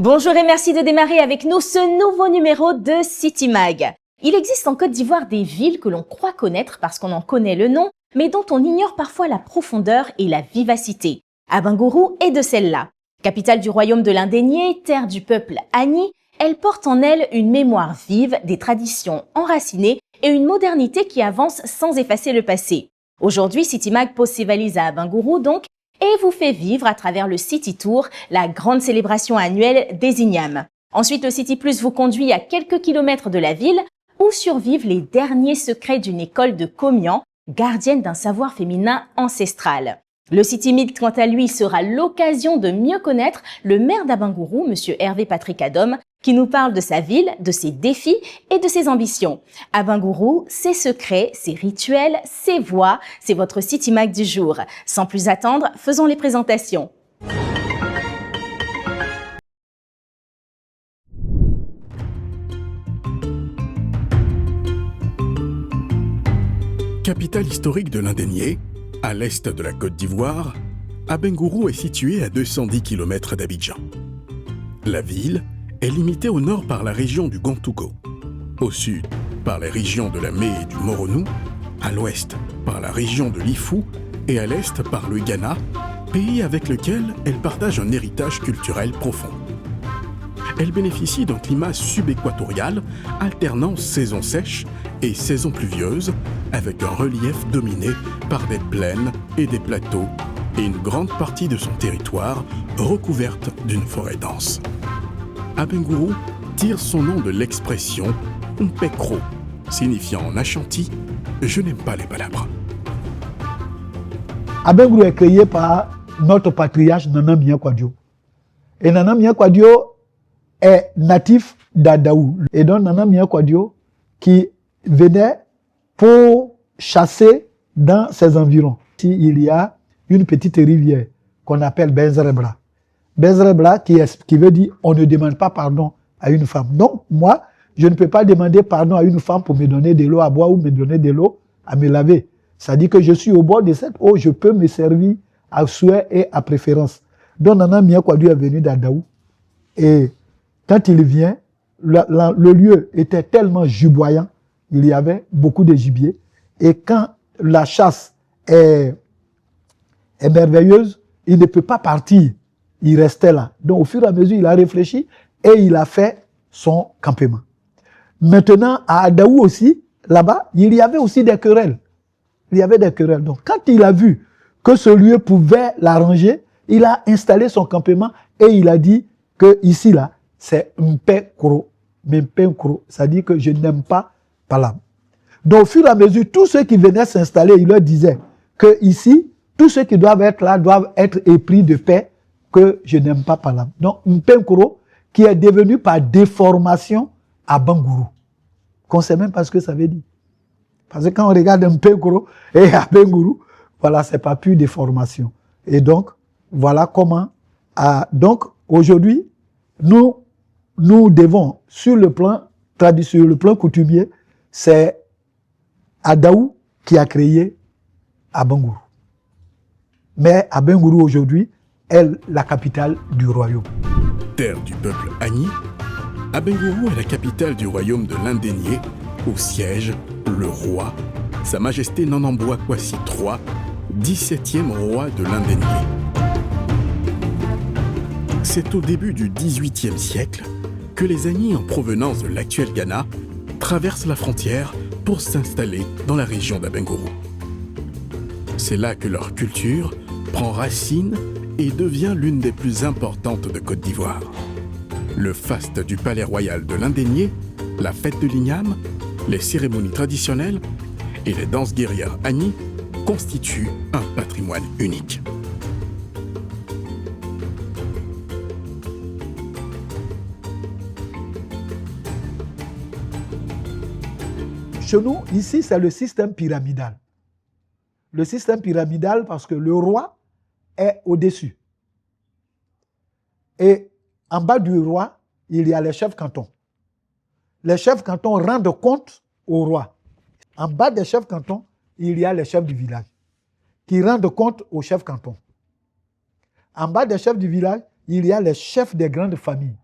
Bonjour et merci de démarrer avec nous ce nouveau numéro de City Mag. Il existe en Côte d'Ivoire des villes que l'on croit connaître parce qu'on en connaît le nom, mais dont on ignore parfois la profondeur et la vivacité. Abengourou est de celle-là. Capitale du royaume de l'Indénié, terre du peuple Agni, elle porte en elle une mémoire vive, des traditions enracinées et une modernité qui avance sans effacer le passé. Aujourd'hui, City Mag pose ses valises à Abengourou donc et vous fait vivre à travers le City Tour, la grande célébration annuelle des Ignames. Ensuite, le City Plus vous conduit à quelques kilomètres de la ville où survivent les derniers secrets d'une école de Comian, gardienne d'un savoir féminin ancestral. Le City Meet, quant à lui, sera l'occasion de mieux connaître le maire d'Abengourou, M. Hervé Patrick Adom, qui nous parle de sa ville, de ses défis et de ses ambitions. Abengourou, ses secrets, ses rituels, ses voix, c'est votre City Mag du jour. Sans plus attendre, faisons les présentations. Capitale historique de l'Indénié, à l'est de la Côte d'Ivoire, Abengourou est située à 210 km d'Abidjan. La ville est limitée au nord par la région du Gontougo, au sud par les régions de la Mé et du Moronou, à l'ouest par la région de l'Ifou et à l'est par le Ghana, pays avec lequel elle partage un héritage culturel profond. Elle bénéficie d'un climat subéquatorial alternant saisons sèches et saisons pluvieuses, avec un relief dominé par des plaines et des plateaux et une grande partie de son territoire recouverte d'une forêt dense. Abengourou tire son nom de l'expression « Mpekro », signifiant en Ashanti « Je n'aime pas les palabres ». Abengourou est créé par notre patriarche Nana Mia Kwadio. Et Nana Mia Kwadio est natif d'Adaou. Et donc Nana Mia Kwadio qui venait pour chasser dans ses environs. Il y a une petite rivière qu'on appelle Benzerebra. Benzerebra qui veut dire on ne demande pas pardon à une femme. Donc moi, je ne peux pas demander pardon à une femme pour me donner de l'eau à boire ou me donner de l'eau à me laver. Ça dit que je suis au bord de cette eau, je peux me servir à souhait et à préférence. Donc Nana Mia Kwadio est venu d'Adaou. Et quand il vient, le lieu était tellement juboyant, il y avait beaucoup de gibier. Et quand la chasse est merveilleuse, il ne peut pas partir. Il restait là. Donc au fur et à mesure, il a réfléchi et il a fait son campement. Maintenant, à Adaou aussi, là-bas, il y avait aussi des querelles. Il y avait des querelles. Donc quand il a vu que ce lieu pouvait l'arranger, il a installé son campement et il a dit que ici, là, c'est Mpekro. Mais Mpekro, ça dit que je n'aime pas Palam. Donc, au fur et à mesure, tous ceux qui venaient s'installer, il leur disait que ici, tous ceux qui doivent être là doivent être épris de paix, que je n'aime pas Palam. Donc, Mpenkoro, qui est devenu par déformation Abengourou. Qu'on ne sait même pas ce que ça veut dire. Parce que quand on regarde Mpenkoro et Abengourou, voilà, c'est pas plus déformation. Et donc, voilà comment. Donc, aujourd'hui, nous devons, sur le plan traditionnel, le plan coutumier, c'est Adaou qui a créé Abengourou. Mais Abengourou aujourd'hui est la capitale du royaume. Terre du peuple Agni, Abengourou est la capitale du royaume de l'Indénié, où siège le roi, Sa Majesté Nanamboa Kwasi III, 17e roi de l'Indénié. C'est au début du XVIIIe siècle que les Agni en provenance de l'actuel Ghana traversent la frontière pour s'installer dans la région d'Abengourou. C'est là que leur culture prend racine et devient l'une des plus importantes de Côte d'Ivoire. Le faste du palais royal de l'Indénié, la fête de l'Igname, les cérémonies traditionnelles et les danses guerrières Agni constituent un patrimoine unique. Chez nous, ici, c'est le système pyramidal. Le système pyramidal parce que le roi est au-dessus. Et en bas du roi, il y a les chefs cantons. Les chefs cantons rendent compte au roi. En bas des chefs cantons, il y a les chefs du village qui rendent compte aux chefs cantons. En bas des chefs du village, il y a les chefs des grandes familles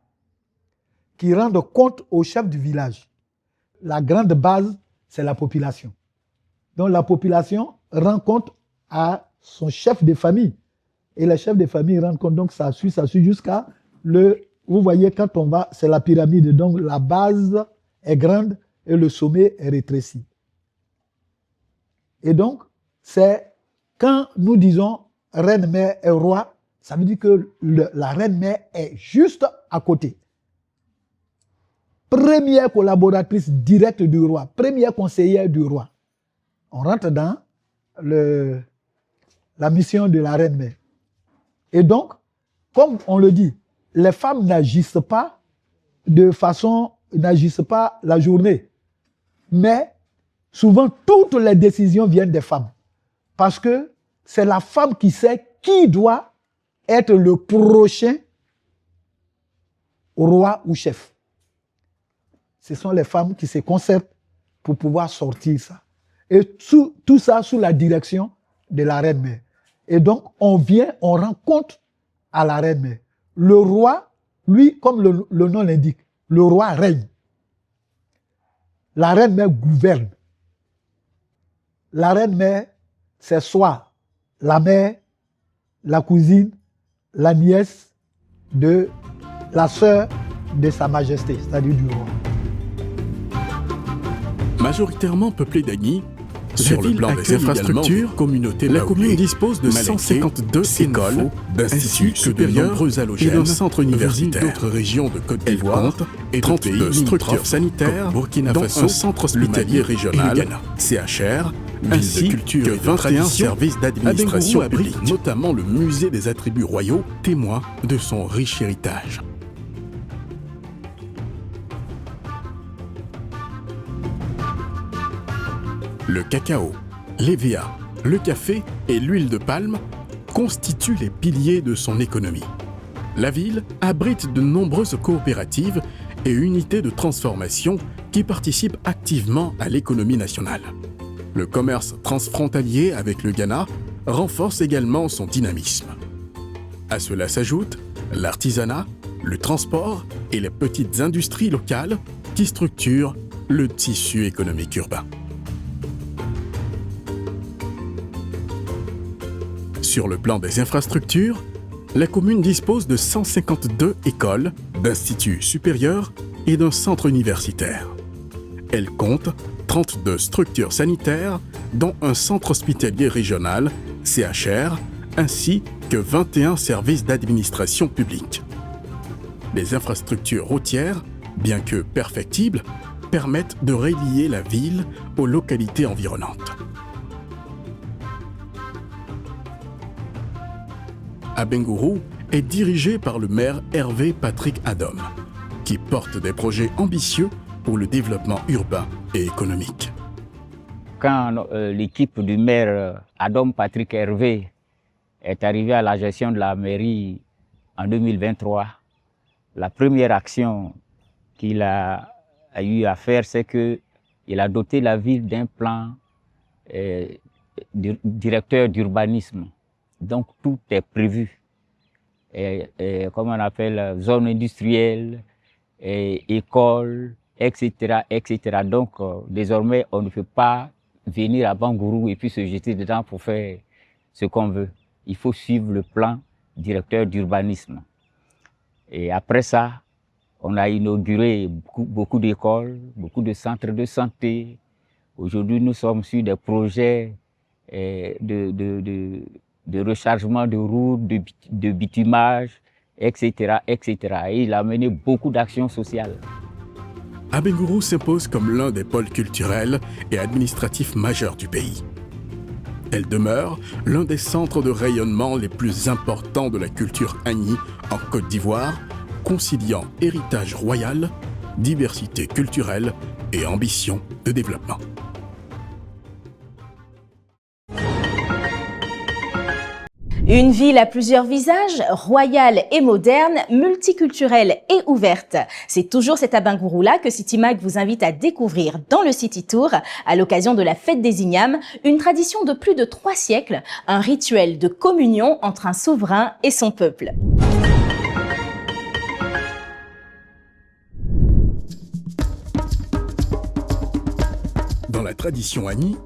qui rendent compte au chef du village. La grande base, c'est la population. Donc la population rend compte à son chef de famille. Et le chef de famille rend compte, donc ça suit jusqu'à le... Vous voyez, quand on va, c'est la pyramide, donc la base est grande et le sommet est rétréci. Et donc, c'est quand nous disons reine-mère et roi, ça veut dire que la reine-mère est juste à côté. Première collaboratrice directe du roi, première conseillère du roi. On rentre dans la mission de la reine-mère. Et donc, comme on le dit, les femmes n'agissent pas n'agissent pas la journée. Mais souvent, toutes les décisions viennent des femmes. Parce que c'est la femme qui sait qui doit être le prochain roi ou chef. Ce sont les femmes qui se concertent pour pouvoir sortir ça. Et tout ça sous la direction de la reine-mère. Et donc, on rend compte à la reine-mère. Le roi, lui, comme le nom l'indique, le roi règne. La reine-mère gouverne. La reine-mère, c'est soit la mère, la cousine, la nièce de la sœur de Sa Majesté, c'est-à-dire du roi. Majoritairement peuplée d'Agni, sur le plan des infrastructures, la commune dispose de 152 écoles, d'instituts supérieurs et d'un centre universitaire. D'autres régions de Côte d'Ivoire et 32 structures sanitaires, dont un centre hospitalier régional, CHR, ainsi que 21 services d'administration publique, notamment le musée des attributs royaux, témoin de son riche héritage. Le cacao, l'EVA, le café et l'huile de palme constituent les piliers de son économie. La ville abrite de nombreuses coopératives et unités de transformation qui participent activement à l'économie nationale. Le commerce transfrontalier avec le Ghana renforce également son dynamisme. À cela s'ajoutent l'artisanat, le transport et les petites industries locales qui structurent le tissu économique urbain. Sur le plan des infrastructures, la commune dispose de 152 écoles, d'instituts supérieurs et d'un centre universitaire. Elle compte 32 structures sanitaires, dont un centre hospitalier régional, CHR, ainsi que 21 services d'administration publique. Les infrastructures routières, bien que perfectibles, permettent de relier la ville aux localités environnantes. Abengourou est dirigé par le maire Hervé Patrick Adom, qui porte des projets ambitieux pour le développement urbain et économique. Quand l'équipe du maire Adom Patrick Hervé est arrivée à la gestion de la mairie en 2023, la première action qu'il a eu à faire, c'est qu'il a doté la ville d'un plan directeur d'urbanisme. Donc tout est prévu. Comme on appelle, zone industrielle, école, etc., etc. Donc désormais, on ne peut pas venir à Bangourou et puis se jeter dedans pour faire ce qu'on veut. Il faut suivre le plan directeur d'urbanisme. Et après ça, on a inauguré beaucoup d'écoles, beaucoup de centres de santé. Aujourd'hui, nous sommes sur des projets de rechargement de routes, de bitumage, etc., etc. Et il a mené beaucoup d'actions sociales. Abengourou s'impose comme l'un des pôles culturels et administratifs majeurs du pays. Elle demeure l'un des centres de rayonnement les plus importants de la culture Agni en Côte d'Ivoire, conciliant héritage royal, diversité culturelle et ambition de développement. Une ville à plusieurs visages, royale et moderne, multiculturelle et ouverte. C'est toujours cet Abengourou-là que Citymag vous invite à découvrir dans le City Tour à l'occasion de la fête des Ignames, une tradition de plus de 3 siècles, un rituel de communion entre un souverain et son peuple. tradition Agni,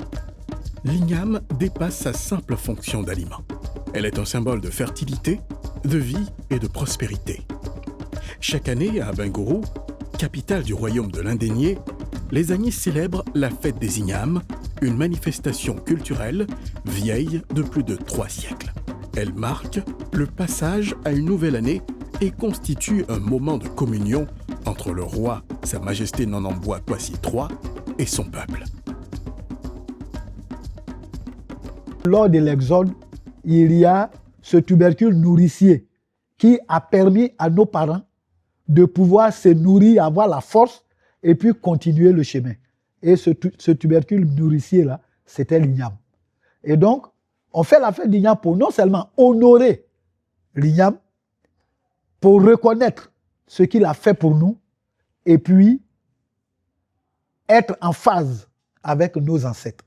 l'igname dépasse sa simple fonction d'aliment. Elle est un symbole de fertilité, de vie et de prospérité. Chaque année, à Abengourou, capitale du royaume de l'Indénié, les Agnis célèbrent la fête des ignames, une manifestation culturelle vieille de plus de 3 siècles. Elle marque le passage à une nouvelle année et constitue un moment de communion entre le roi, Sa Majesté Nonamboa Kwasi III, et son peuple. Lors de l'exode, il y a ce tubercule nourricier qui a permis à nos parents de pouvoir se nourrir, avoir la force et puis continuer le chemin. Et ce tubercule nourricier-là, c'était l'igname. Et donc, on fait la fête d'igname pour non seulement honorer l'igname, pour reconnaître ce qu'il a fait pour nous, et puis être en phase avec nos ancêtres.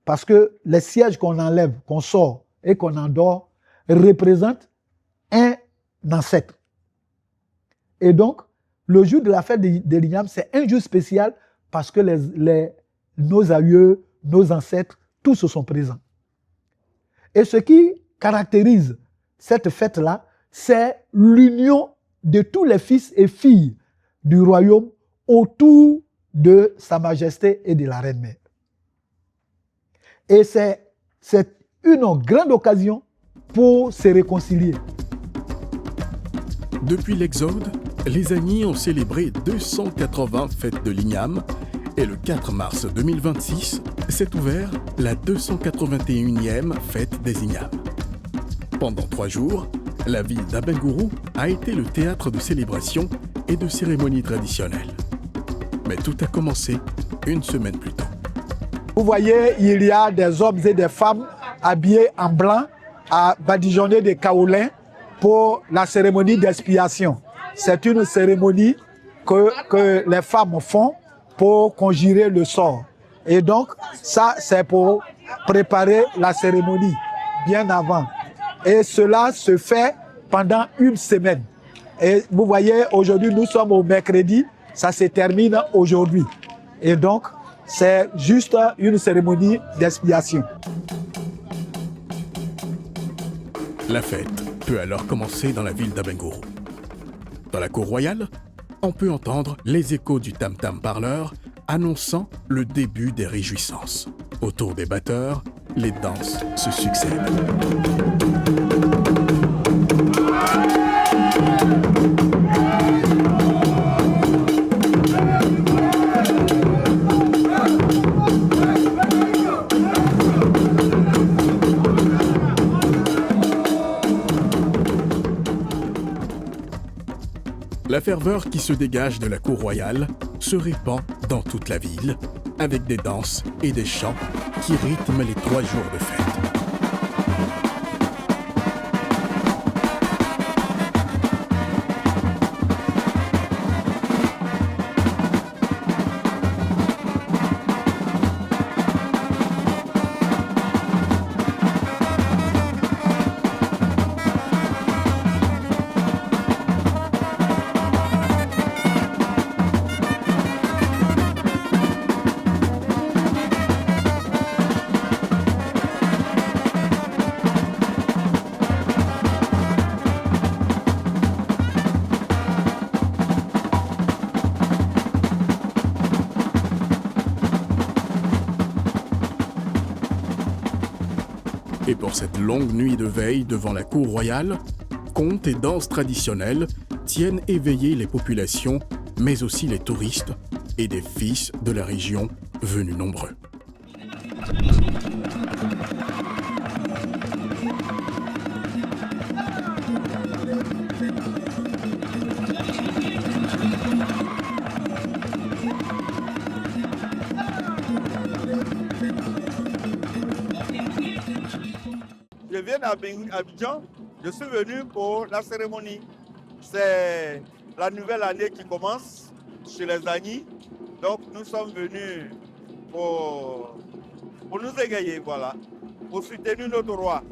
Parce que les sièges qu'on enlève, qu'on sort et qu'on endort représentent un ancêtre. Et donc, le jour de la fête de l'igname, c'est un jour spécial parce que nos aïeux, nos ancêtres, tous sont présents. Et ce qui caractérise cette fête-là, c'est l'union de tous les fils et filles du royaume autour de Sa Majesté et de la Reine-Mère. Et c'est une grande occasion pour se réconcilier. Depuis l'Exode, les Agnis ont célébré 280 fêtes de l'igname et le 4 mars 2026 s'est ouvert la 281e fête des ignames. Pendant 3 jours, la ville d'Abengourou a été le théâtre de célébrations et de cérémonies traditionnelles. Mais tout a commencé une semaine plus tôt. Vous voyez, il y a des hommes et des femmes habillés en blanc à badigeonner des kaolins pour la cérémonie d'expiation. C'est une cérémonie que les femmes font pour conjurer le sort. Et donc, ça, c'est pour préparer la cérémonie bien avant. Et cela se fait pendant une semaine. Et vous voyez, aujourd'hui, nous sommes au mercredi, ça se termine aujourd'hui. Et donc, c'est juste une cérémonie d'expiation. La fête peut alors commencer dans la ville d'Abengourou. Dans la cour royale, on peut entendre les échos du tam-tam parleur annonçant le début des réjouissances. Autour des batteurs, les danses se succèdent. La ferveur qui se dégage de la cour royale se répand dans toute la ville, avec des danses et des chants qui rythment les 3 jours de fête. Et pour cette longue nuit de veille devant la cour royale, contes et danses traditionnelles tiennent éveillées les populations, mais aussi les touristes et des fils de la région venus nombreux. Je viens d'Abidjan, je suis venu pour la cérémonie. C'est la nouvelle année qui commence chez les Agnis. Donc nous sommes venus pour nous égayer, voilà, pour soutenir notre roi.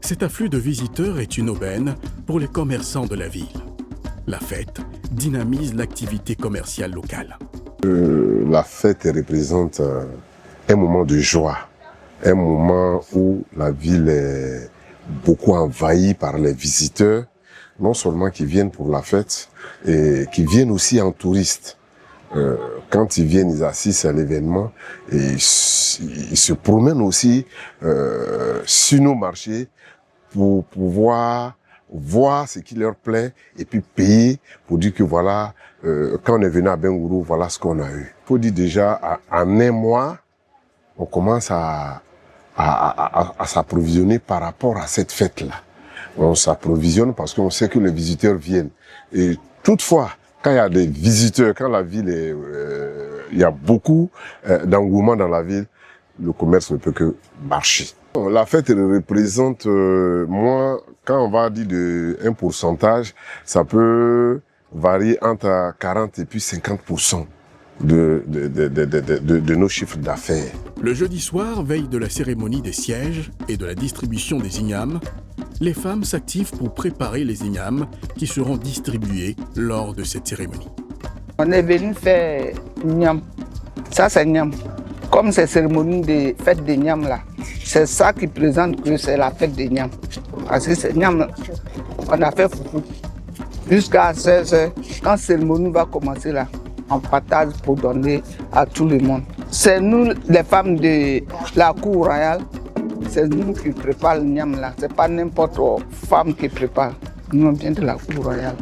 Cet afflux de visiteurs est une aubaine pour les commerçants de la ville. La fête dynamise l'activité commerciale locale. la fête représente un moment de joie, un moment où la ville est beaucoup envahie par les visiteurs, non seulement qui viennent pour la fête, et qui viennent aussi en touristes. Quand ils viennent, ils assistent à l'événement et ils se promènent aussi sur nos marchés pour pouvoir voir ce qui leur plaît et puis payer pour dire que voilà, quand on est venu à Abengourou, voilà ce qu'on a eu. Il faut dire déjà, en un mois, on commence à s'approvisionner par rapport à cette fête-là. On s'approvisionne parce qu'on sait que les visiteurs viennent. Et toutefois, quand il y a des visiteurs, quand la ville est, il y a beaucoup d'engouement dans la ville, le commerce ne peut que marcher. La fête représente, moi, quand on va dire un pourcentage, ça peut varier entre 40 et puis 50% de nos chiffres d'affaires. Le jeudi soir, veille de la cérémonie des sièges et de la distribution des ignames, les femmes s'activent pour préparer les ignames qui seront distribués lors de cette cérémonie. On est venu faire Niam. Ça, c'est Niam. Comme c'est cérémonie de fête de Niam là, c'est ça qui présente que c'est la fête de Niam. Parce que c'est Niam, on a fait foufou. Jusqu'à 16h, quand la cérémonie va commencer là, on partage pour donner à tout le monde. C'est nous, les femmes de la cour royale, c'est nous qui préparons le Niam là. C'est pas n'importe quelle femme qui prépare. Nous, on vient de la cour royale.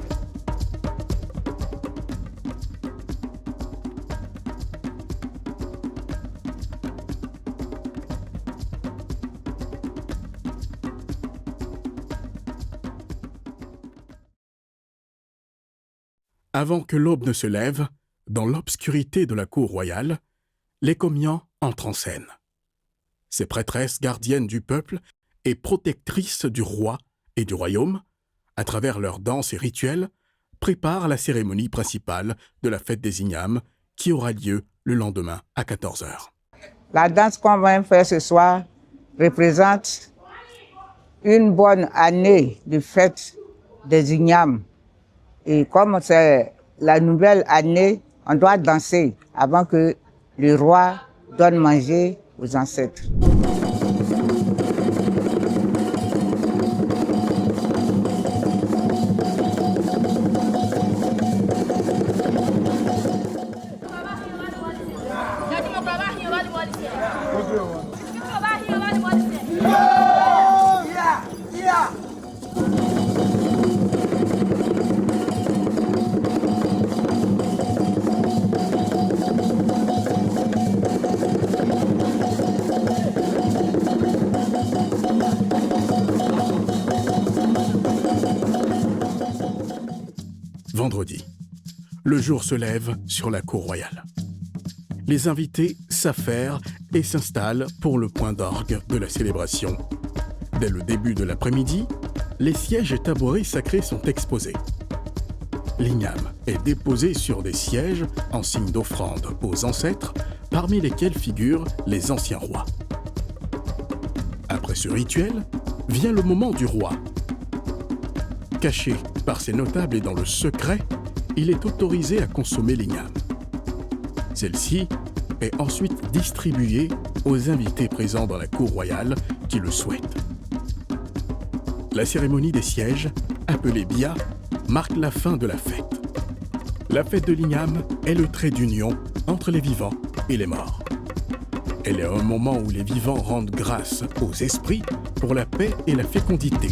Avant que l'aube ne se lève, dans l'obscurité de la cour royale, les Komians entrent en scène. Ces prêtresses gardiennes du peuple et protectrices du roi et du royaume, à travers leurs danses et rituels, préparent la cérémonie principale de la fête des ignames qui aura lieu le lendemain à 14h. La danse qu'on va faire ce soir représente une bonne année de fête des ignames. Et comme c'est la nouvelle année, on doit danser avant que le roi donne manger aux ancêtres. Vendredi, le jour se lève sur la cour royale. Les invités s'affairent et s'installent pour le point d'orgue de la célébration. Dès le début de l'après-midi, les sièges et tabourets sacrés sont exposés. L'igname est déposé sur des sièges en signe d'offrande aux ancêtres, parmi lesquels figurent les anciens rois. Après ce rituel, vient le moment du roi. Caché par ses notables et dans le secret, il est autorisé à consommer l'igname. Celle-ci est ensuite distribuée aux invités présents dans la cour royale qui le souhaitent. La cérémonie des sièges, appelée Bia, marque la fin de la fête. La fête de l'igname est le trait d'union entre les vivants et les morts. Elle est un moment où les vivants rendent grâce aux esprits pour la paix et la fécondité.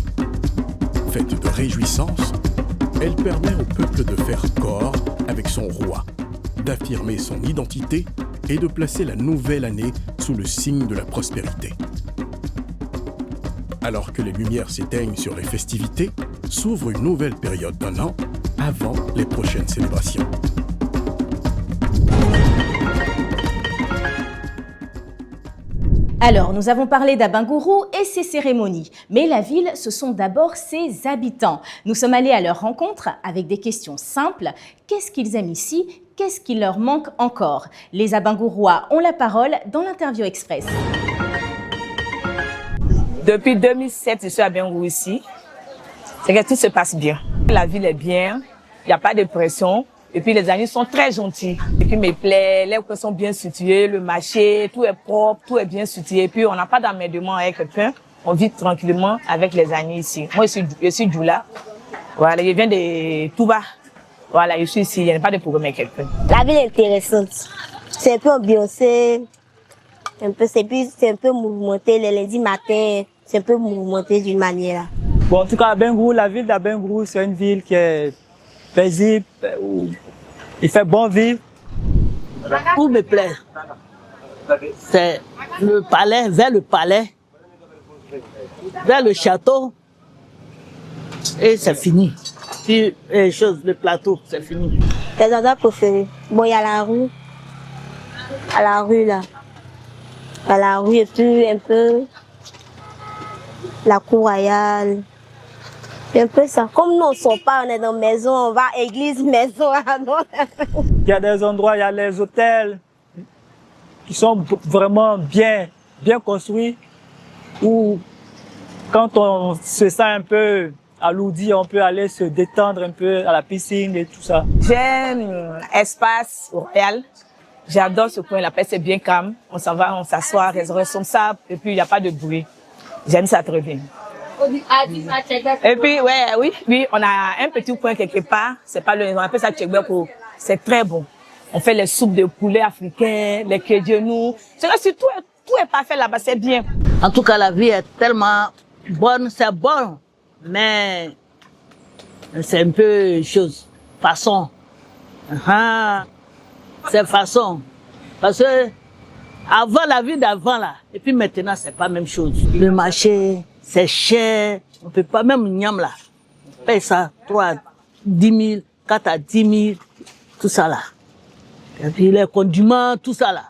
Faite de réjouissance, elle permet au peuple de faire corps avec son roi, d'affirmer son identité et de placer la nouvelle année sous le signe de la prospérité. Alors que les lumières s'éteignent sur les festivités, s'ouvre une nouvelle période d'un an avant les prochaines célébrations. Alors, nous avons parlé d'Abengourou et ses cérémonies, mais la ville, ce sont d'abord ses habitants. Nous sommes allés à leur rencontre avec des questions simples. Qu'est-ce qu'ils aiment ici? Qu'est-ce qui leur manque encore? Les Abengourouas ont la parole dans l'interview express. Depuis 2007, je suis à Abengourou ici. C'est que tout se passe bien. La ville est bien, il n'y a pas de pression. Et puis les amis sont très gentils. Et puis me plaît, les coins sont bien situés, le marché, tout est propre, tout est bien situé. Et puis on n'a pas d'emmerdement avec quelqu'un. On vit tranquillement avec les amis ici. Moi, je suis Djoula. Voilà, je viens de Touba. Voilà, je suis ici, il n'y a pas de problème avec quelqu'un. La ville est intéressante. C'est un peu ambiancé. C'est un peu mouvementé. Les lundis matin, c'est un peu mouvementé d'une manière. Bon, en tout cas, Abengourou, la ville d'Abengourou, c'est une ville qui est paisible, où il fait bon vivre. Tout me plaît. C'est le palais, vers le château, et c'est fini. Puis les choses, le plateau, c'est fini. Les endroits préférés. Bon, il y a la rue. À la rue, là. À la rue, et puis un peu la cour royale. Un peu ça. Comme nous, on ne sort pas, on est dans la maison, on va à l'église, maison. Il y a des endroits, il y a les hôtels qui sont vraiment bien construits, où quand on se sent un peu alourdi, on peut aller se détendre un peu à la piscine et tout ça. J'aime l'espace royal. J'adore ce coin, la paix c'est bien calme. On s'en va, on s'assoit, réserve son sable, et puis il n'y a pas de bruit. J'aime ça très bien. Et puis, oui, on a un petit coin quelque part. C'est pas on appelle ça Tchekbeko. C'est très bon. On fait les soupes de poulet africains, les queues de nous. C'est là, tout est parfait là-bas, c'est bien. En tout cas, la vie est tellement bonne, c'est bon, mais c'est un peu façon. C'est façon. Parce que avant la vie d'avant là, et puis maintenant c'est pas la même chose. Le marché, c'est cher, on peut pas, même Niam là, on paye ça 10 000, 4 à 10 000, tout ça là. Et puis les condiments, tout ça là,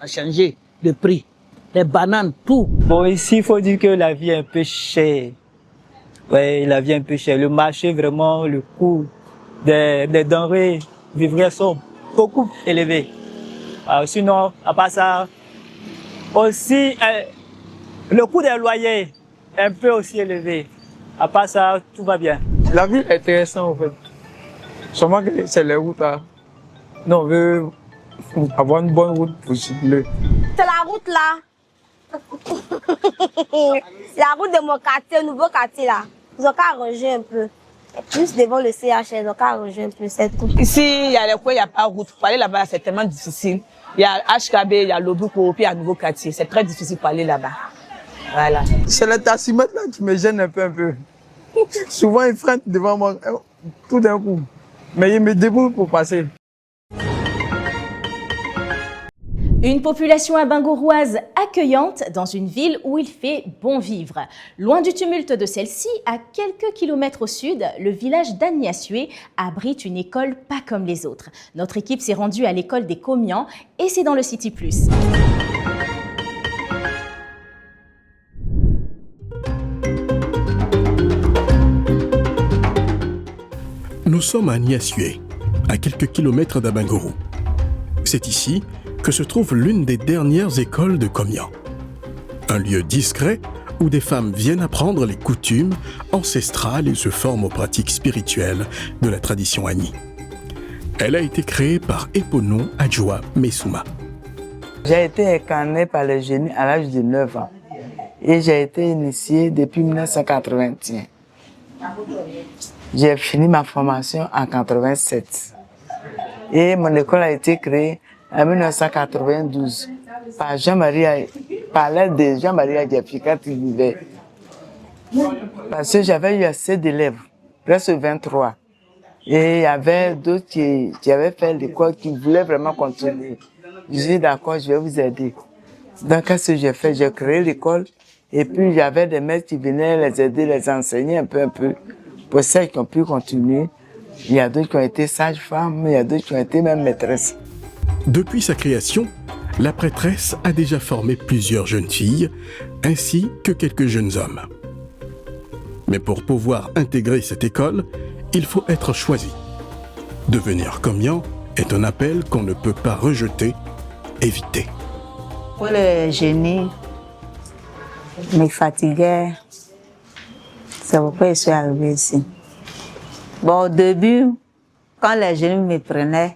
a changé de prix. Les bananes, tout. Bon, ici, il faut dire que la vie est un peu chère. Oui, la vie est un peu chère. Le marché, vraiment, le coût des denrées vivrières sont beaucoup élevés. Alors, sinon, à part ça, aussi, le coût des loyers est un peu aussi élevé. À part ça, tout va bien. La ville est intéressante, en fait. Seulement que c'est les routes, là. Nous, on veut avoir une bonne route pour circuler. C'est la route, là. La route de mon quartier, nouveau quartier, là. Ils ont qu'à arranger un peu. Juste devant le CHR, ils ont qu'à arranger un peu, c'est tout. Ici, il y a les coins, il n'y a pas de route. Pour aller là-bas, c'est tellement difficile. Il y a HKB, il y a Lobouko, puis il y a nouveau quartier. C'est très difficile pour aller là-bas. Voilà. C'est le taximètre là qui me gêne un peu. Souvent, il freine devant moi, tout d'un coup. Mais il me débrouille pour passer. Une population abingouroise accueillante dans une ville où il fait bon vivre. Loin du tumulte de celle-ci, à quelques kilomètres au sud, le village d'Agniassué abrite une école pas comme les autres. Notre équipe s'est rendue à l'école des Comians et c'est dans le City Plus. Nous sommes à Agniassué, à quelques kilomètres d'Abengourou. C'est ici que se trouve l'une des dernières écoles de Comians. Un lieu discret où des femmes viennent apprendre les coutumes ancestrales et se forment aux pratiques spirituelles de la tradition Agni. Elle a été créée par Eponon Adjoa Messouma. J'ai été incarnée par le génie à l'âge de 9 ans et j'ai été initiée depuis 1981. J'ai fini ma formation en 1987 et mon école a été créée en 1992 par l'aide de Jean-Marie Adjafi quand il vivait. Parce que j'avais eu assez d'élèves, presque 23. Et il y avait d'autres qui avaient fait l'école qui voulaient vraiment continuer. Je dis d'accord, je vais vous aider. Donc qu'est-ce que j'ai fait? J'ai créé l'école et puis il y avait des maîtres qui venaient les aider, les enseigner un peu. Pour celles qui ont pu continuer, il y a d'autres qui ont été sages-femmes, il y a d'autres qui ont été même maîtresses. Depuis sa création, la prêtresse a déjà formé plusieurs jeunes filles, ainsi que quelques jeunes hommes. Mais pour pouvoir intégrer cette école, il faut être choisi. Devenir Comian est un appel qu'on ne peut pas rejeter, éviter. Pour le génie, me fatiguait. C'est pourquoi je suis arrivée ici. Bon, au début, quand les jeunes me prenaient,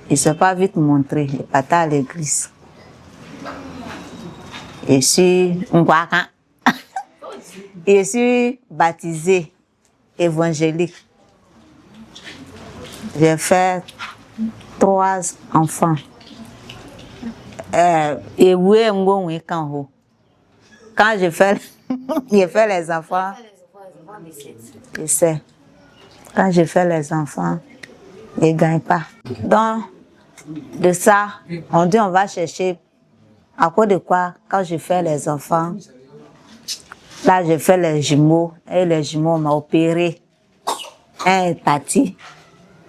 ils ne sont pas vite montrés, ils partaient à l'église. Je suis baptisée évangélique. J'ai fait 3 enfants. Et oui, quand j'ai fait les enfants, je sais. Quand je fais les enfants, ils ne gagnent pas. Donc, de ça, on dit on va chercher. À cause de quoi, quand je fais les enfants, là, je fais les jumeaux. Et les jumeaux m'ont opéré. Un est parti.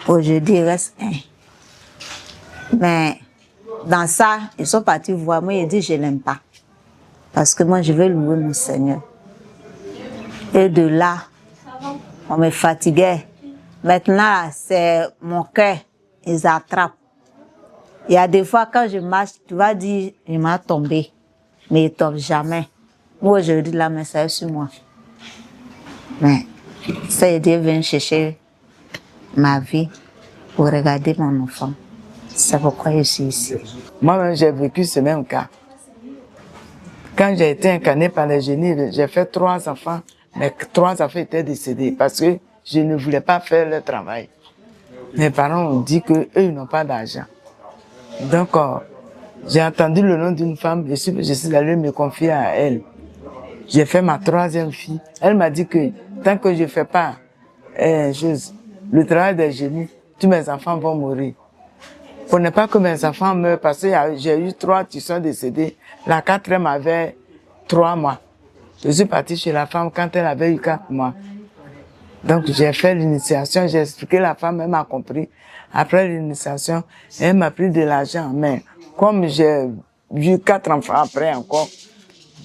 Aujourd'hui, il reste un. Mais dans ça, ils sont partis voir. Moi, ils disent je ne l'aime pas. Parce que moi, je veux louer mon Seigneur. Et de là, on me fatiguait. Maintenant, c'est mon cœur, ils attrapent. Il y a des fois, quand je marche, tu vas dire, il m'a tombé. Mais il ne tombe jamais. Moi, aujourd'hui, la main, ça est sur moi. Mais ça, Dieu vient chercher ma vie pour regarder mon enfant. C'est pourquoi je suis ici. Moi-même, j'ai vécu ce même cas. Quand j'ai été incarnée par les génies, j'ai fait 3 enfants, mais 3 enfants étaient décédés parce que je ne voulais pas faire le travail. Mes parents ont dit qu'eux, ils n'ont pas d'argent. Donc, j'ai entendu le nom d'une femme, je suis allée me confier à elle. J'ai fait ma 3e fille. Elle m'a dit que tant que je ne fais pas le travail des génies, tous mes enfants vont mourir. Pour ne pas que mes enfants meurent, parce que j'ai eu 3 qui sont décédés. La 4e avait 3 mois. Je suis partie chez la femme quand elle avait eu 4 mois. Donc j'ai fait l'initiation, j'ai expliqué, la femme, elle m'a compris. Après l'initiation, elle m'a pris de l'argent. Mais comme j'ai eu 4 enfants après encore,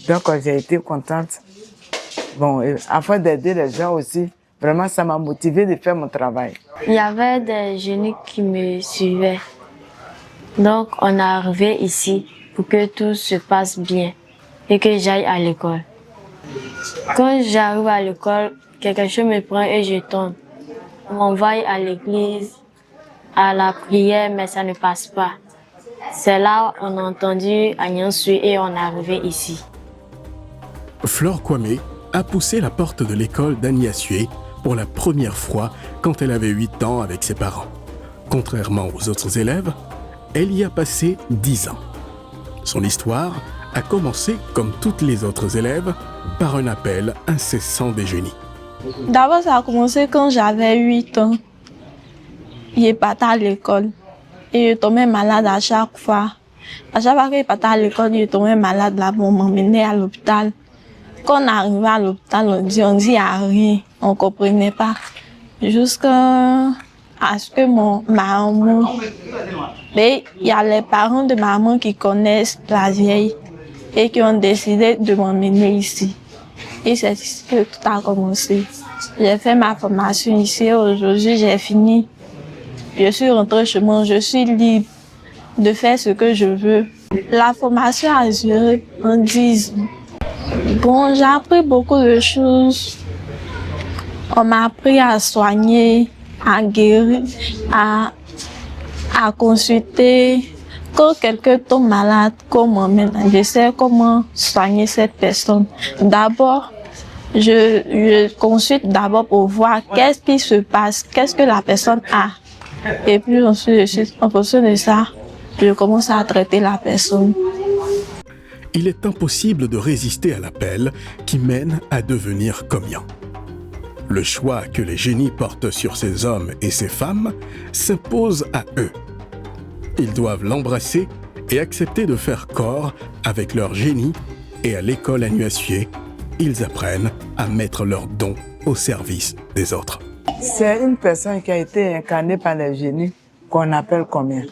donc j'ai été contente. Bon, afin d'aider les gens aussi, vraiment ça m'a motivée de faire mon travail. Il y avait des jeunes qui me suivaient. Donc on est arrivé ici pour que tout se passe bien et que j'aille à l'école. Quand j'arrive à l'école, quelque chose me prend et je tombe. On m'envoie à l'église, à la prière, mais ça ne passe pas. C'est là qu'on a entendu Agnansui et on est arrivé ici. Flore Kwame a poussé la porte de l'école d'Agnansui pour la première fois quand elle avait 8 ans avec ses parents. Contrairement aux autres élèves, elle y a passé 10 ans. Son histoire a commencé, comme toutes les autres élèves, par un appel incessant des génies. D'abord, ça a commencé quand j'avais 8 ans. Il partait à l'école et il tombait malade à chaque fois. À chaque fois qu'il partait à l'école, il tombait malade là, on m'emmenait à l'hôpital. Quand on arrivait à l'hôpital, on dit il n'y a rien, on ne comprenait pas. Jusqu'à ce que maman... Mais il y a les parents de maman qui connaissent la vieille et qui ont décidé de m'emmener ici. Et c'est ici que tout a commencé. J'ai fait ma formation ici. Aujourd'hui, j'ai fini. Je suis rentrée chez moi. Je suis libre de faire ce que je veux. La formation a duré en 10 ans. Bon, j'ai appris beaucoup de choses. On m'a appris à soigner, à guérir, à consulter. Quand quelqu'un tombe malade, je sais comment soigner cette personne. D'abord, je consulte d'abord pour voir qu'est-ce qui se passe, qu'est-ce que la personne a. Et puis ensuite, en fonction de ça, je commence à traiter la personne. Il est impossible de résister à l'appel qui mène à devenir commiant. Le choix que les génies portent sur ces hommes et ces femmes s'impose à eux. Ils doivent l'embrasser et accepter de faire corps avec leur génie, et à l'école Agnansui, ils apprennent à mettre leurs dons au service des autres. C'est une personne qui a été incarnée par les génies qu'on appelle combien.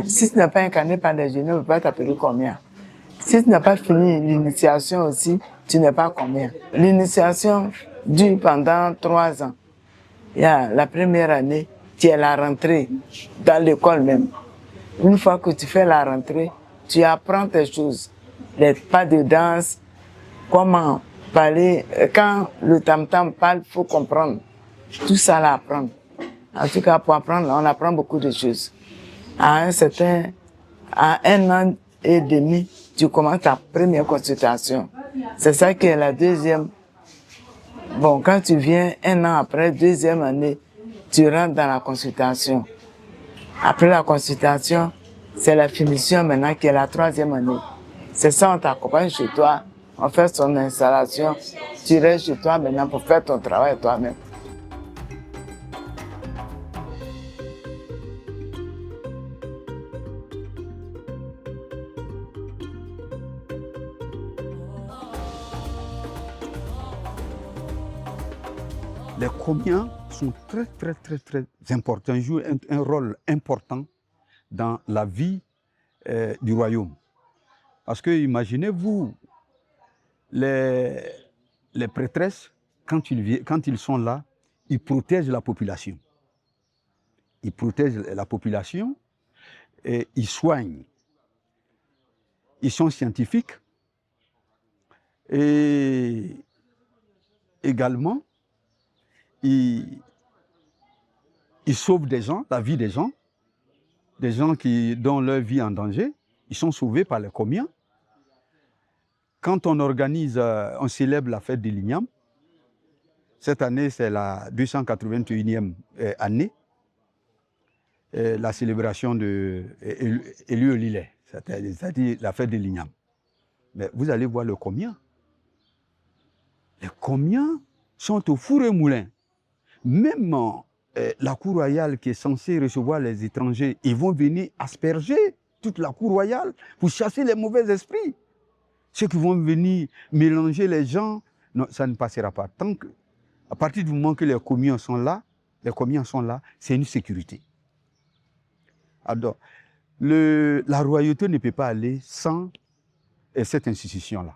Si tu n'es pas incarné par les génies, on ne peut pas t'appeler combien. Si tu n'as pas fini l'initiation aussi, tu n'es pas combien. L'initiation dure pendant 3 ans. Il y a la première année, tu es la rentrée dans l'école même. Une fois que tu fais la rentrée, tu apprends tes choses. Les pas de danse, comment parler. Quand le tam-tam parle, il faut comprendre. Tout ça à apprendre. En tout cas, pour apprendre, on apprend beaucoup de choses. À un an et demi, tu commences ta première consultation. C'est ça qui est la deuxième. Bon, quand tu viens un an après, deuxième année, tu rentres dans la consultation. Après la consultation, c'est la finition maintenant qui est la troisième année. C'est ça, on t'accompagne chez toi, on fait son installation, tu restes chez toi maintenant pour faire ton travail toi-même. Les Comiens sont très importants, ils jouent un rôle important dans la vie du royaume. Parce que imaginez-vous, les prêtresses, quand ils sont là, ils protègent la population. Ils protègent la population et ils soignent. Ils sont scientifiques et également, ils sauvent des gens, la vie des gens dont leur vie est en danger. Ils sont sauvés par les Comiens. Quand on organise, on célèbre la fête de l'Igname, cette année c'est la 281e année, la célébration de Élu-Lillet, c'est-à-dire la fête de l'Igname. Mais vous allez voir le Comien. Les Comiens sont au four et moulin. Même la cour royale qui est censée recevoir les étrangers, ils vont venir asperger toute la cour royale pour chasser les mauvais esprits. Ceux qui vont venir mélanger les gens, non, ça ne passera pas. Tant que, à partir du moment que les Comiens sont là, c'est une sécurité. Alors, la royauté ne peut pas aller sans cette institution-là.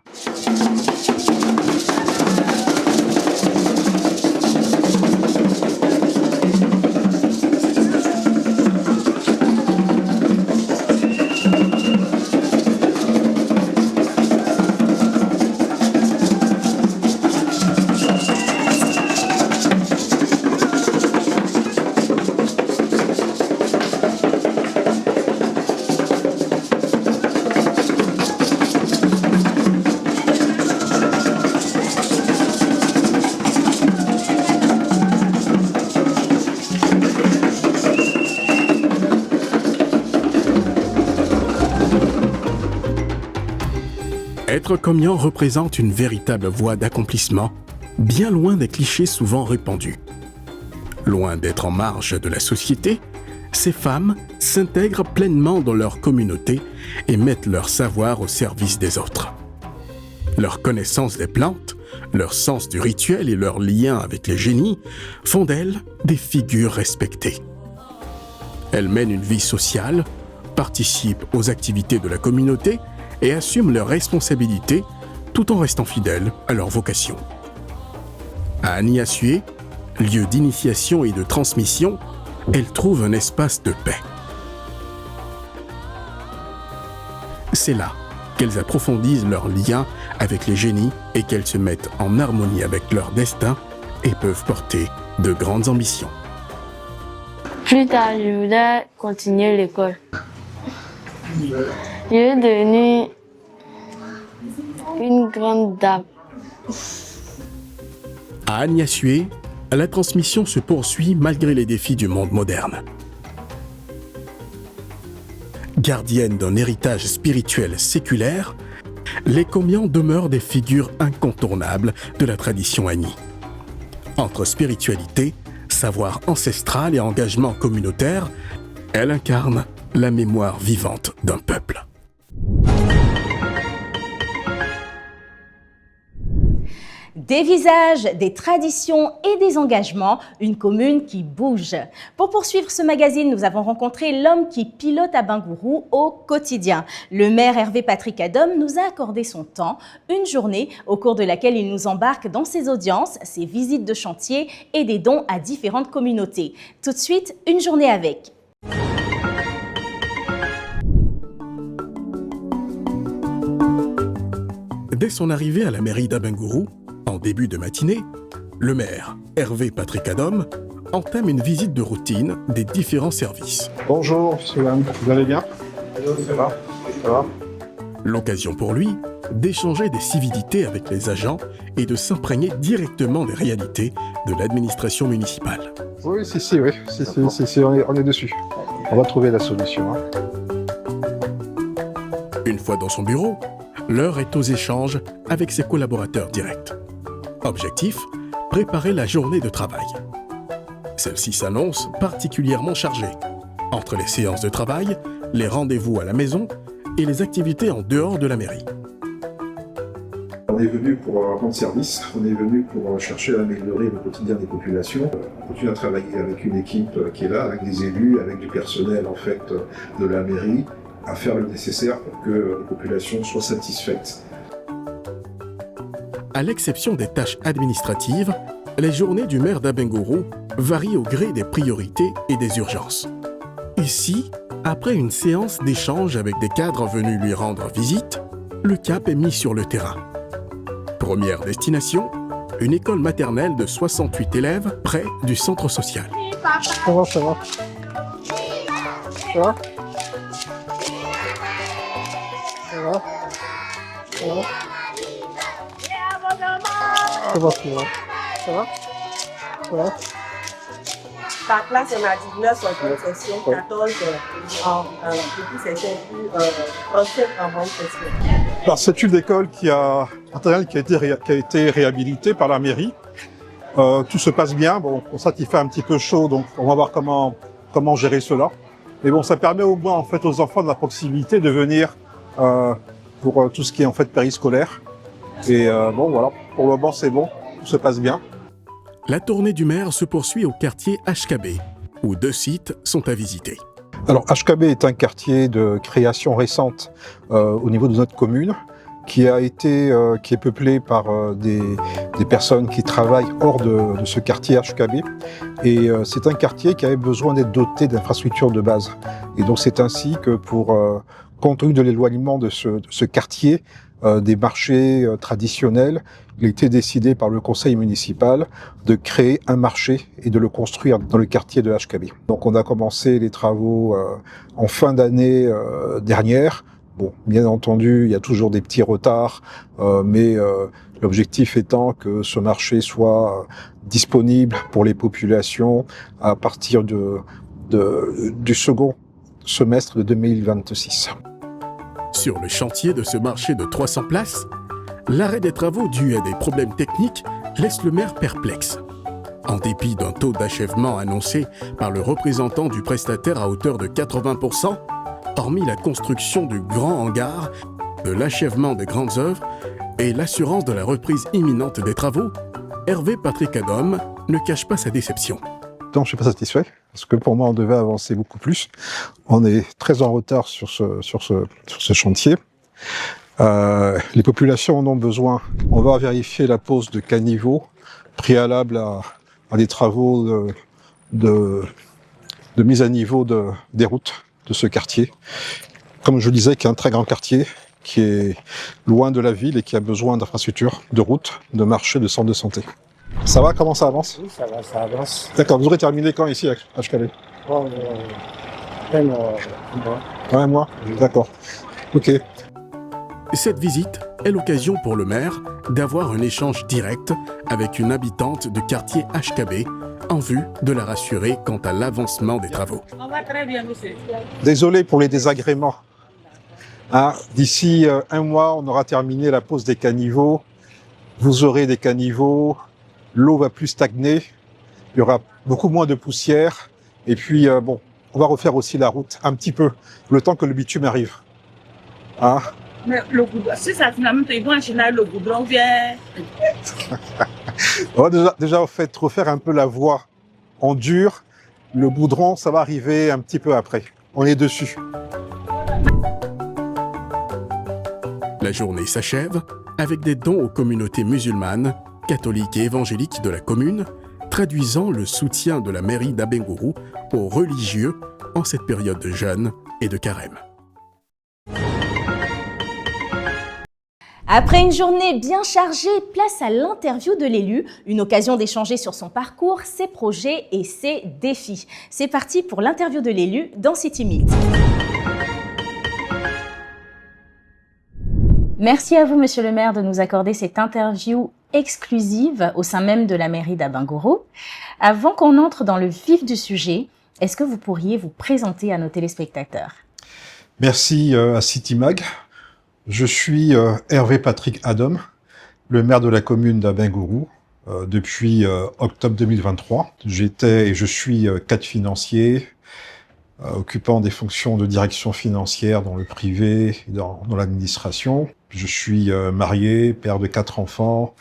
Être Comian représente une véritable voie d'accomplissement, bien loin des clichés souvent répandus. Loin d'être en marge de la société, ces femmes s'intègrent pleinement dans leur communauté et mettent leur savoir au service des autres. Leur connaissance des plantes, leur sens du rituel et leur lien avec les génies font d'elles des figures respectées. Elles mènent une vie sociale, participent aux activités de la communauté et assument leurs responsabilités tout en restant fidèles à leur vocation. À Aniassué, lieu d'initiation et de transmission, elles trouvent un espace de paix. C'est là qu'elles approfondissent leur lien avec les génies et qu'elles se mettent en harmonie avec leur destin et peuvent porter de grandes ambitions. Plus tard, je voudrais continuer l'école. Je suis devenue une grande dame. À Aniassué, la transmission se poursuit malgré les défis du monde moderne. Gardiennes d'un héritage spirituel séculaire, les Comians demeurent des figures incontournables de la tradition Agni. Entre spiritualité, savoir ancestral et engagement communautaire, elle incarne la mémoire vivante d'un peuple. Des visages, des traditions et des engagements, une commune qui bouge. Pour poursuivre ce magazine, nous avons rencontré l'homme qui pilote à Bingourou au quotidien. Le maire Hervé Patrick Adom nous a accordé son temps, une journée au cours de laquelle il nous embarque dans ses audiences, ses visites de chantier et des dons à différentes communautés. Tout de suite, une journée avec. Dès son arrivée à la mairie d'Abengourou, en début de matinée, le maire, Hervé Patrick Adom, entame une visite de routine des différents services. Bonjour, monsieur Lam, vous allez bien? Ça va? Ça va? L'occasion pour lui d'échanger des civilités avec les agents et de s'imprégner directement des réalités de l'administration municipale. Oui, si, on est dessus. On va trouver la solution. Hein. Une fois dans son bureau, l'heure est aux échanges avec ses collaborateurs directs. Objectif, préparer la journée de travail. Celle-ci s'annonce particulièrement chargée. Entre les séances de travail, les rendez-vous à la maison et les activités en dehors de la mairie. On est venu pour rendre service, on est venu pour chercher à améliorer le quotidien des populations. On continue à travailler avec une équipe qui est là, avec des élus, avec du personnel en fait de la mairie, à faire le nécessaire pour que les populations soient satisfaites. À l'exception des tâches administratives, les journées du maire d'Abengourou varient au gré des priorités et des urgences. Ici, après une séance d'échange avec des cadres venus lui rendre visite, le cap est mis sur le terrain. Première destination, une école maternelle de 68 élèves près du centre social. Ça va, ça va. Ça va? Ça va? Ça va? Ça va, ça va. Ça va? Ça va? Ta classe, on a 19 sur une session, 14 depuis session plus 37 avant session. Alors, c'est une école qui a été réhabilitée par la mairie. Tout se passe bien. Bon, pour ça, il fait un petit peu chaud, donc on va voir comment gérer cela. Mais bon, ça permet au moins en fait aux enfants de la proximité de venir pour tout ce qui est en fait périscolaire. Et bon, voilà. Pour le moment, c'est bon. Tout se passe bien. La tournée du maire se poursuit au quartier HKB, où 2 sites sont à visiter. Alors, HKB est un quartier de création récente au niveau de notre commune, qui est peuplé par des personnes qui travaillent hors de ce quartier HKB. Et c'est un quartier qui avait besoin d'être doté d'infrastructures de base. Et donc, c'est ainsi que compte tenu de l'éloignement de ce quartier, des marchés traditionnels, il a été décidé par le conseil municipal de créer un marché et de le construire dans le quartier de HKB. Donc on a commencé les travaux en fin d'année dernière. Bon, bien entendu, il y a toujours des petits retards, mais l'objectif étant que ce marché soit disponible pour les populations à partir du second semestre de 2026. Sur le chantier de ce marché de 300 places, l'arrêt des travaux dû à des problèmes techniques laisse le maire perplexe. En dépit d'un taux d'achèvement annoncé par le représentant du prestataire à hauteur de 80%, hormis la construction du grand hangar, de l'achèvement des grandes œuvres et l'assurance de la reprise imminente des travaux, Hervé Patrick Adom ne cache pas sa déception. Non, je ne suis pas satisfait, parce que pour moi, on devait avancer beaucoup plus. On est très en retard sur ce chantier. Les populations en ont besoin. On va vérifier la pose de caniveaux préalable à des travaux de mise à niveau des routes de ce quartier. Comme je le disais, qui est un très grand quartier, qui est loin de la ville et qui a besoin d'infrastructures, de routes, de marchés, de centres de santé. Ça va? Comment ça avance? Oui, ça va, ça avance. D'accord, vous aurez terminé quand ici à HKB? Un mois? D'accord. Ok. Cette visite est l'occasion pour le maire d'avoir un échange direct avec une habitante du quartier HKB en vue de la rassurer quant à l'avancement des travaux. On va très bien, monsieur. Désolé pour les désagréments. D'ici un mois, on aura terminé la pose des caniveaux. Vous aurez des caniveaux, l'eau va plus stagner, il y aura beaucoup moins de poussière. Et puis, bon, on va refaire aussi la route un petit peu, le temps que le bitume arrive. Mais le goudron, si ça finalement, ils vont enchaîner le goudron vient. On va déjà refaire un peu la voie en dur. Le goudron, ça va arriver un petit peu après. On est dessus. La journée s'achève avec des dons aux communautés musulmanes, catholiques et évangéliques de la commune, traduisant le soutien de la mairie d'Abengourou aux religieux en cette période de jeûne et de carême. Après une journée bien chargée, place à l'interview de l'élu, une occasion d'échanger sur son parcours, ses projets et ses défis. C'est parti pour l'interview de l'élu dans City Meet. Merci à vous, Monsieur le maire, de nous accorder cette interview exclusive au sein même de la mairie d'Abengourou. Avant qu'on entre dans le vif du sujet, est-ce que vous pourriez vous présenter à nos téléspectateurs? Merci à City Mag. Je suis Hervé Patrick Adam, le maire de la commune d'Abengourou depuis octobre 2023. J'étais et je suis cadre financier, occupant des fonctions de direction financière dans le privé et dans l'administration. Je suis marié, père de 4 enfants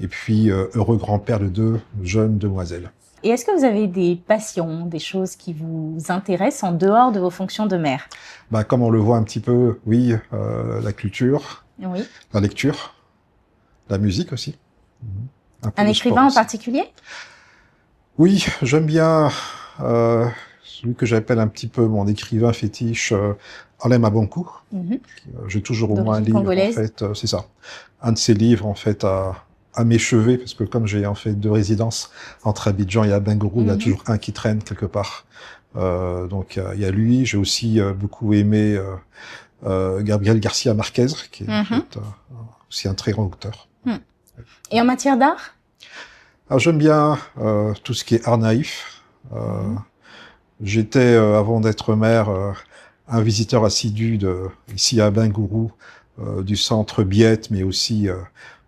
et puis heureux grand-père de 2 jeunes demoiselles. Et est-ce que vous avez des passions, des choses qui vous intéressent en dehors de vos fonctions de maire? Comme on le voit un petit peu, oui, la culture, oui. La lecture, la musique aussi. Un écrivain en particulier? Oui, j'aime bien celui que j'appelle un petit peu mon écrivain fétiche, Alain Mabonkou. J'ai toujours au moins un livre, en fait, c'est ça. Un de ses livres, en fait, à mes chevets, parce que comme j'ai en fait 2 résidences entre Abidjan et Abengourou, il y a toujours un qui traîne quelque part. Donc il y a lui. J'ai aussi beaucoup aimé Gabriel Garcia Marquez, qui est en fait, aussi un très grand auteur. Et en matière d'art? J'aime bien tout ce qui est art naïf. J'étais, avant d'être maire, un visiteur assidu ici à Abengourou, du centre Biette, mais aussi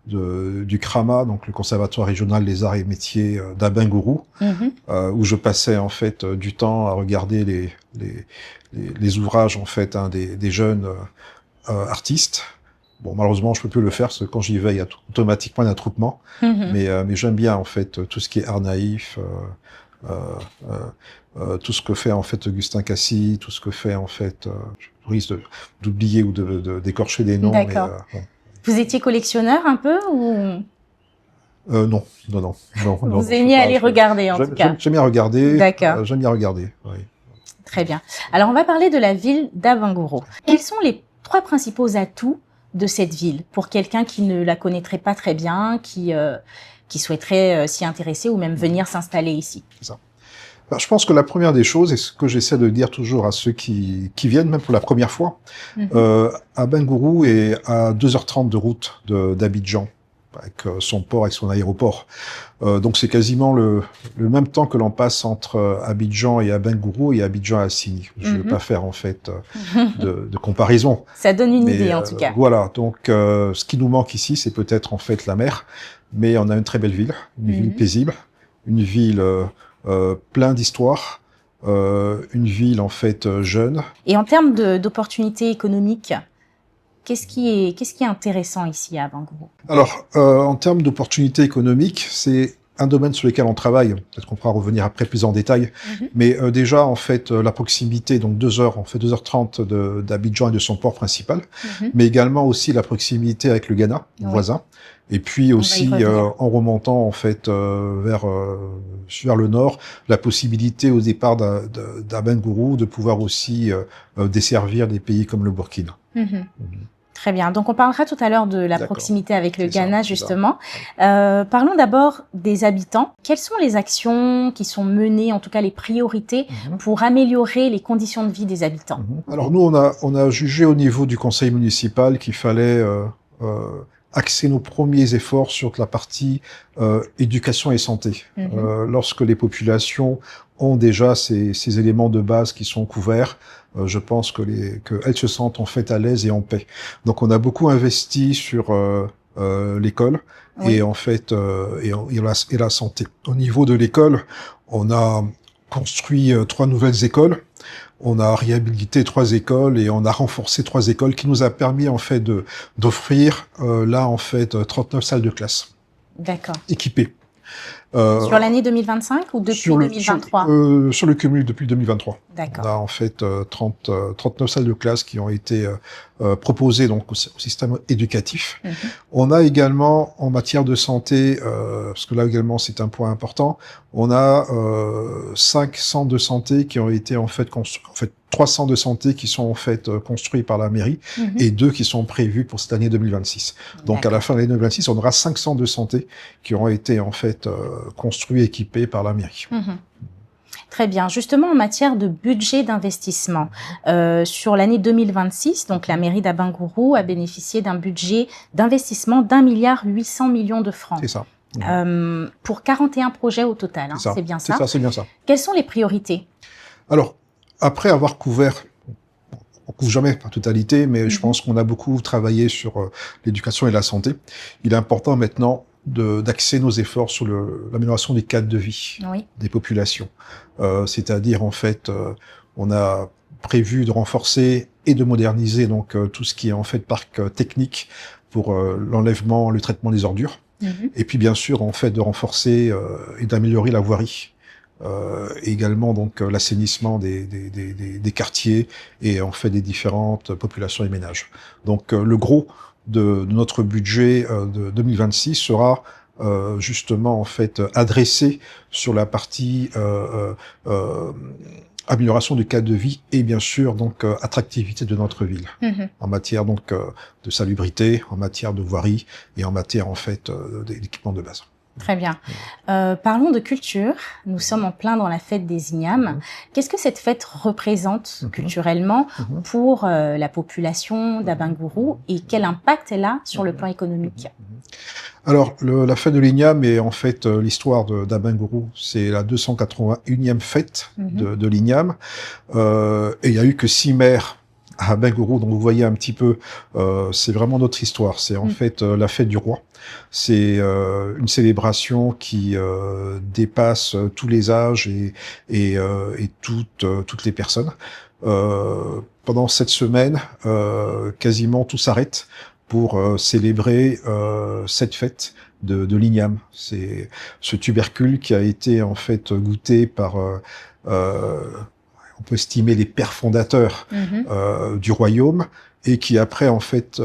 du CRAMA, donc le Conservatoire régional des arts et métiers d'Abengourou, où je passais en fait du temps à regarder les ouvrages en fait des jeunes artistes. Bon, malheureusement, je peux plus le faire parce que quand j'y vais, il y a automatiquement un attroupement. Mais j'aime bien en fait tout ce qui est art naïf, tout ce que fait en fait Augustin Cassis, tout ce que fait en fait, je risque d'oublier ou d'écorcher des noms. D'accord. Vous étiez collectionneur un peu ou? Non. Vous aimiez aller regarder en tout cas. J'aime bien regarder. D'accord. J'aime bien regarder, oui. Très bien. Alors on va parler de la ville d'Abengourou. Quels sont les 3 principaux atouts de cette ville pour quelqu'un qui ne la connaîtrait pas très bien, qui souhaiterait s'y intéresser ou même venir s'installer ici? C'est ça. Je pense que la première des choses, et ce que j'essaie de dire toujours à ceux qui viennent, même pour la première fois, Abengourou est à 2h30 de route d'Abidjan, avec son port, avec son aéroport. Donc c'est quasiment le même temps que l'on passe entre Abidjan et Abengourou et Abidjan à Assini. Je ne vais pas faire en fait de comparaison. Ça donne une idée en tout cas. Voilà, donc ce qui nous manque ici, c'est peut-être en fait la mer, mais on a une très belle ville, une ville paisible, une ville plein d'histoires, une ville en fait jeune. Et en termes d'opportunités économiques, qu'est-ce qui est intéressant ici à Abengourou? Alors, en termes d'opportunités économiques, c'est un domaine sur lequel on travaille. Peut-être qu'on pourra revenir après plus en détail. Mais déjà, en fait, la proximité, donc 2h30 d'Abidjan et de son port principal, mais également aussi la proximité avec le Ghana, voisin. Et puis aussi, en remontant en fait vers le nord, la possibilité au départ d'Abengourou de pouvoir aussi desservir des pays comme le Burkina. Très bien. Donc, on parlera tout à l'heure de la proximité avec le Ghana, justement. Parlons d'abord des habitants. Quelles sont les actions qui sont menées, en tout cas les priorités, pour améliorer les conditions de vie des habitants? Alors, nous, on a jugé au niveau du conseil municipal qu'il fallait axer nos premiers efforts sur la partie éducation et santé. Lorsque les populations ont déjà ces éléments de base qui sont couverts, je pense qu'elles se sentent en fait à l'aise et en paix. Donc on a beaucoup investi sur l'école et en fait et la santé. Au niveau de l'école, on a construit 3 nouvelles écoles. On a réhabilité 3 écoles et on a renforcé 3 écoles qui nous a permis en fait d'offrir là en fait 39 salles de classe. D'accord. Équipées. Sur l'année 2025 ou depuis 2023? Sur le cumul depuis 2023. D'accord. On a en fait 39 salles de classe qui ont été proposées donc au système éducatif. On a également en matière de santé, parce que là également c'est un point important, on a 5 centres de santé qui ont été en fait 3 centres de santé qui sont en fait construits par la mairie et 2 qui sont prévus pour cette année 2026. Donc à la fin de l'année 2026, on aura 5 centres de santé qui auront été en fait construits et équipés par la mairie. Très bien. Justement, en matière de budget d'investissement, sur l'année 2026, donc la mairie d'Abengourou a bénéficié d'un budget d'investissement d'1,8 milliard de francs. C'est ça. Pour 41 projets au total, hein, c'est bien ça? C'est bien ça. Quelles sont les priorités? Alors, après avoir couvert, on couvre jamais la totalité, mais je pense qu'on a beaucoup travaillé sur l'éducation et la santé. Il est important maintenant d'axer nos efforts sur l'amélioration des cadres de vie des populations. C'est-à-dire, en fait, on a prévu de renforcer et de moderniser donc tout ce qui est en fait parc technique pour l'enlèvement, le traitement des ordures. Et puis bien sûr, en fait, de renforcer et d'améliorer la voirie. Et également donc l'assainissement des quartiers et en fait des différentes populations et ménages. Donc le gros de notre budget de 2026 sera justement en fait adressé sur la partie amélioration du cadre de vie et bien sûr donc attractivité de notre ville en matière donc de salubrité, en matière de voirie et en matière en fait d'équipement de base. Très bien. Parlons de culture. Nous sommes en plein dans la fête des Ignames. Qu'est-ce que cette fête représente culturellement pour la population d'Abengourou et quel impact elle a sur le plan économique? Alors, la fête de l'Igname est en fait l'histoire d'Abengourou. C'est la 281e fête de l'Igname. Et il n'y a eu que 6 maires à Abengourou, donc vous voyez un petit peu, c'est vraiment notre histoire. C'est en fait la fête du roi. C'est une célébration qui dépasse tous les âges et toutes les personnes. Pendant cette semaine, quasiment tout s'arrête pour célébrer cette fête de l'Igname. C'est ce tubercule qui a été en fait goûté par on peut estimer les pères fondateurs du royaume et qui après en fait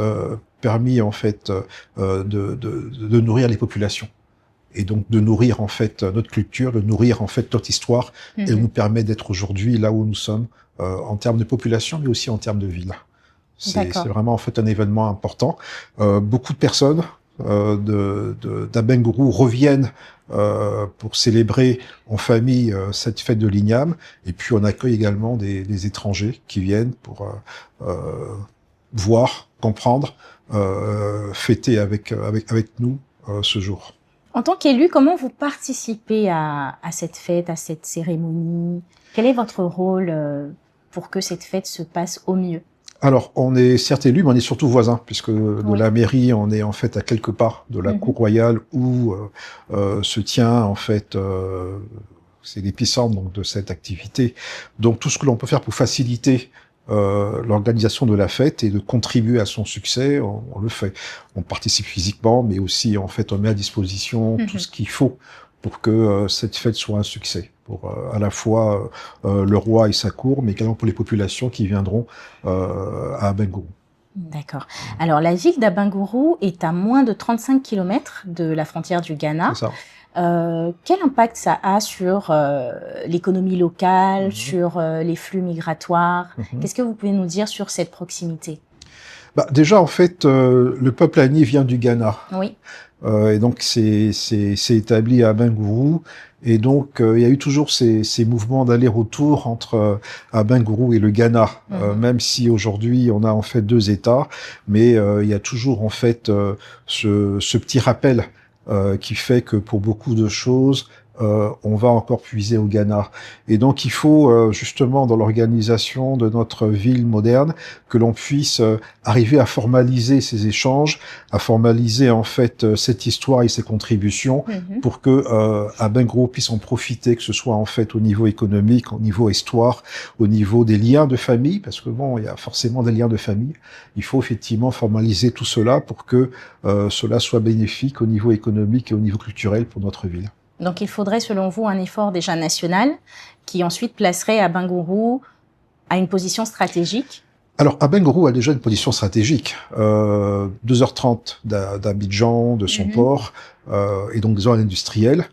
permis en fait de nourrir les populations et donc de nourrir en fait notre culture, de nourrir en fait notre histoire et nous permet d'être aujourd'hui là où nous sommes en termes de population mais aussi en termes de ville. C'est vraiment en fait un événement important. Beaucoup de personnes d'Abengourou reviennent pour célébrer en famille cette fête de l'Igname et puis on accueille également des étrangers qui viennent pour voir, comprendre, fêter avec nous ce jour. En tant qu'élu, comment vous participez à cette fête, à cette cérémonie? Quel est votre rôle pour que cette fête se passe au mieux? Alors, on est certes élu, mais on est surtout voisins, puisque de la mairie, on est en fait à quelques pas de la cour royale où se tient en fait, c'est l'épicentre donc de cette activité. Donc tout ce que l'on peut faire pour faciliter l'organisation de la fête et de contribuer à son succès, on le fait. On participe physiquement, mais aussi en fait on met à disposition tout ce qu'il faut pour que cette fête soit un succès, pour à la fois le roi et sa cour, mais également pour les populations qui viendront à Abengourou. D'accord. Alors la ville d'Abengourou est à moins de 35 km de la frontière du Ghana. C'est ça. Quel impact ça a sur l'économie locale, sur les flux migratoires? Qu'est-ce que vous pouvez nous dire sur cette proximité? Déjà, en fait, le peuple Ani vient du Ghana. Oui. Et donc, c'est établi à Abengourou. Et donc, il y a eu toujours ces mouvements d'aller-retour entre Abengourou et le Ghana. Même si aujourd'hui, on a en fait 2 États, mais il y a toujours en fait ce petit rappel qui fait que pour beaucoup de choses, on va encore puiser au Ghana. Et donc, il faut justement, dans l'organisation de notre ville moderne, que l'on puisse arriver à formaliser ces échanges, à formaliser en fait cette histoire et ses contributions pour que Abengourou puisse en profiter, que ce soit en fait au niveau économique, au niveau histoire, au niveau des liens de famille, parce que bon, il y a forcément des liens de famille. Il faut effectivement formaliser tout cela pour que cela soit bénéfique au niveau économique et au niveau culturel pour notre ville. Donc il faudrait selon vous un effort déjà national qui ensuite placerait Abengourou à une position stratégique? Alors Abengourou a déjà une position stratégique. 2h30 d'Abidjan, de son port, et donc des zones industrielles.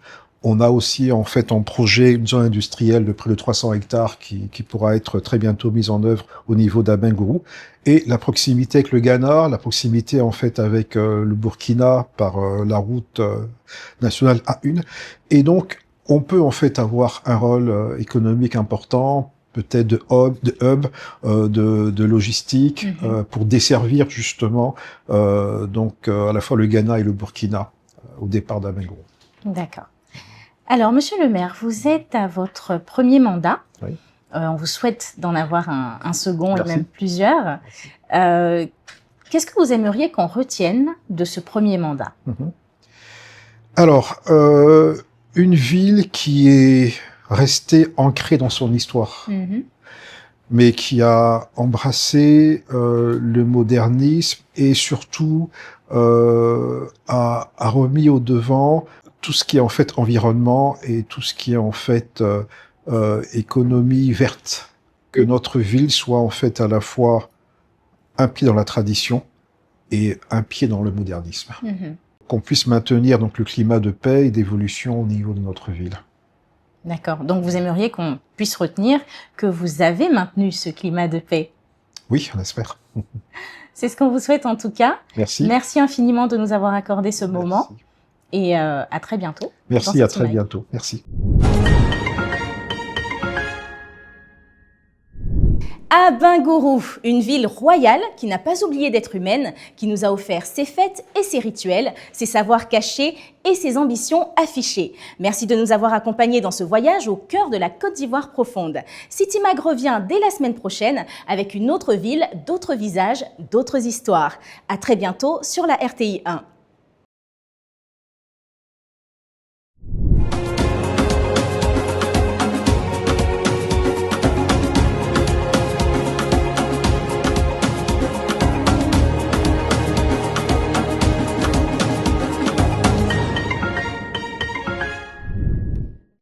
On a aussi en fait en projet une zone industrielle de près de 300 hectares qui pourra être très bientôt mise en œuvre au niveau d'Abengourou. Et la proximité avec le Ghana, la proximité en fait avec le Burkina par la route nationale A1. Et donc on peut en fait avoir un rôle économique important, peut-être de hub, de logistique, pour desservir justement donc à la fois le Ghana et le Burkina au départ d'Abengourou. D'accord. Alors, monsieur le maire, vous êtes à votre premier mandat. Oui. On vous souhaite d'en avoir un second Merci. et même plusieurs. Qu'est-ce que vous aimeriez qu'on retienne de ce premier mandat? Alors, une ville qui est restée ancrée dans son histoire, mais qui a embrassé le modernisme et surtout a remis au devant tout ce qui est en fait environnement et tout ce qui est en fait économie verte. Que notre ville soit en fait à la fois un pied dans la tradition et un pied dans le modernisme. Qu'on puisse maintenir donc le climat de paix et d'évolution au niveau de notre ville. D'accord. Donc, vous aimeriez qu'on puisse retenir que vous avez maintenu ce climat de paix? Oui, on espère. C'est ce qu'on vous souhaite en tout cas. Merci. Merci infiniment de nous avoir accordé ce moment. Et à très bientôt. Merci, à très bientôt. Merci. Abengourou, une ville royale qui n'a pas oublié d'être humaine, qui nous a offert ses fêtes et ses rituels, ses savoirs cachés et ses ambitions affichées. Merci de nous avoir accompagnés dans ce voyage au cœur de la Côte d'Ivoire profonde. Citymag revient dès la semaine prochaine avec une autre ville, d'autres visages, d'autres histoires. À très bientôt sur la RTI 1.